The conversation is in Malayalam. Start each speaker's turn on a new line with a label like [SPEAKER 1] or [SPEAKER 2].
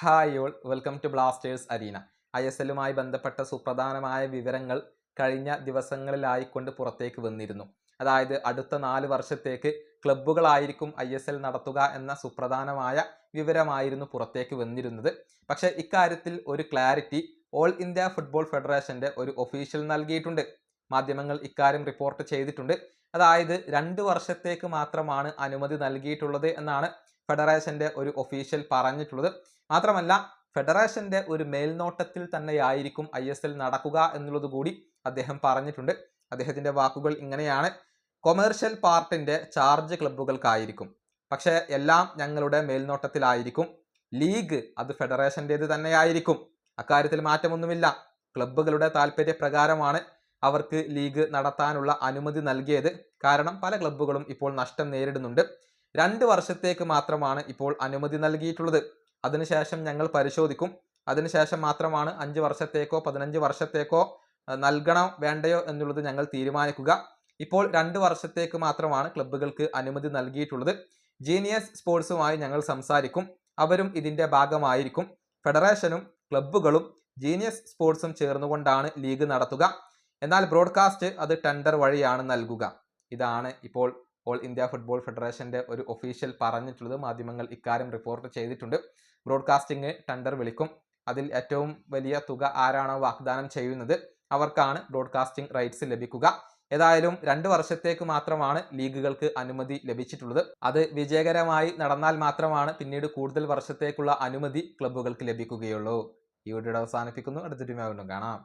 [SPEAKER 1] Hi all welcome to Blasters arena. ISLുമായി ബന്ധപ്പെട്ട സുപ്രധാനമായ വിവരങ്ങൾ കഴിഞ്ഞ ദിവസങ്ങളിലായിക്കൊണ്ട് പുറത്തേക്ക് വന്നിരുന്നു. അതായത് അടുത്ത 4 വർഷത്തേക്ക് ക്ലബ്ബുകളായിരിക്കും ISL നടത്തുക എന്ന സുപ്രധാനമായ വിവരമായിരുന്നു പുറത്തേക്ക് വന്നിരുന്നത്. പക്ഷേ ഇക്കാര്യത്തിൽ ഒരു ക്ലാരിറ്റി ഓൾ ഇന്ത്യ ഫുട്ബോൾ ഫെഡറേഷന്റെ ഒരു ഒഫീഷ്യൽ നൽകിയിട്ടുണ്ട്. മാധ്യമങ്ങൾ ഇക്കാര്യം റിപ്പോർട്ട് ചെയ്തിട്ടുണ്ട്. അതായത് 2 വർഷത്തേക്ക് മാത്രമാണ് അനുമതി നൽകിയിട്ടുള്ളത് എന്നാണ് ഫെഡറേഷന്റെ ഒരു ഒഫീഷ്യൽ പറഞ്ഞിട്ടുള്ളത്. മാത്രമല്ല ഫെഡറേഷന്റെ ഒരു മേൽനോട്ടത്തിൽ തന്നെയായിരിക്കും ISL നടക്കുക എന്നുള്ളത് കൂടി അദ്ദേഹം പറഞ്ഞിട്ടുണ്ട്. അദ്ദേഹത്തിന്റെ വാക്കുകൾ ഇങ്ങനെയാണ്: കൊമേഴ്ഷ്യൽ പാർട്ടിന്റെ ചാർജ് ക്ലബ്ബുകൾക്കായിരിക്കും, പക്ഷേ എല്ലാം ഞങ്ങളുടെ മേൽനോട്ടത്തിലായിരിക്കും. ലീഗ് അത് ഫെഡറേഷന്റേത് തന്നെയായിരിക്കും, അക്കാര്യത്തിൽ മാറ്റമൊന്നുമില്ല. ക്ലബ്ബുകളുടെ താല്പര്യപ്രകാരമാണ് അവർക്ക് ലീഗ് നടത്താനുള്ള അനുമതി നൽകിയത്. കാരണം പല ക്ലബ്ബുകളും ഇപ്പോൾ നഷ്ടം നേരിടുന്നുണ്ട്. 2 വർഷത്തേക്ക് മാത്രമാണ് ഇപ്പോൾ അനുമതി നൽകിയിട്ടുള്ളത്. അതിനുശേഷം ഞങ്ങൾ പരിശോധിക്കും. അതിനുശേഷം മാത്രമാണ് 5 വർഷത്തേക്കോ 15 വർഷത്തേക്കോ നൽകണോ വേണ്ടയോ എന്നുള്ളത് ഞങ്ങൾ തീരുമാനിക്കുക. ഇപ്പോൾ 2 വർഷത്തേക്ക് മാത്രമാണ് ക്ലബ്ബുകൾക്ക് അനുമതി നൽകിയിട്ടുള്ളത്. ജീനിയസ് സ്പോർട്സുമായി ഞങ്ങൾ സംസാരിക്കും, അവരും ഇതിന്റെ ഭാഗമായിരിക്കും. ഫെഡറേഷനും ക്ലബ്ബുകളും ജീനിയസ് സ്പോർട്സും ചേർന്നുകൊണ്ടാണ് ലീഗ് നടത്തുക. എന്നാൽ ബ്രോഡ്കാസ്റ്റ് അത് ടെൻഡർ വഴിയാണ് നൽകുക. ഇതാണ് ഇപ്പോൾ ഓൾ ഇന്ത്യ ഫുട്ബോൾ ഫെഡറേഷന്റെ ഒരു ഒഫീഷ്യൽ പറഞ്ഞിട്ടുള്ളത്. മാധ്യമങ്ങൾ ഇക്കാര്യം റിപ്പോർട്ട് ചെയ്തിട്ടുണ്ട്. ബ്രോഡ്കാസ്റ്റിംഗ് ടെൻഡർ വിളിക്കും. അതിൽ ഏറ്റവും വലിയ തുക ആരാണോ വാഗ്ദാനം ചെയ്യുന്നത് അവർക്കാണ് ബ്രോഡ്കാസ്റ്റിംഗ് റൈറ്റ്സ് ലഭിക്കുക. ഏതായാലും 2 വർഷത്തേക്ക് മാത്രമാണ് ലീഗുകൾക്ക് അനുമതി ലഭിച്ചിട്ടുള്ളത്. അത് വിജയകരമായി നടന്നാൽ മാത്രമാണ് പിന്നീട് കൂടുതൽ വർഷത്തേക്കുള്ള അനുമതി ക്ലബ്ബുകൾക്ക് ലഭിക്കുകയുള്ളൂ. ഈ വീഡിയോ അവസാനിപ്പിക്കുന്നു. അടുത്തൊരു വീണ്ടും കാണാം.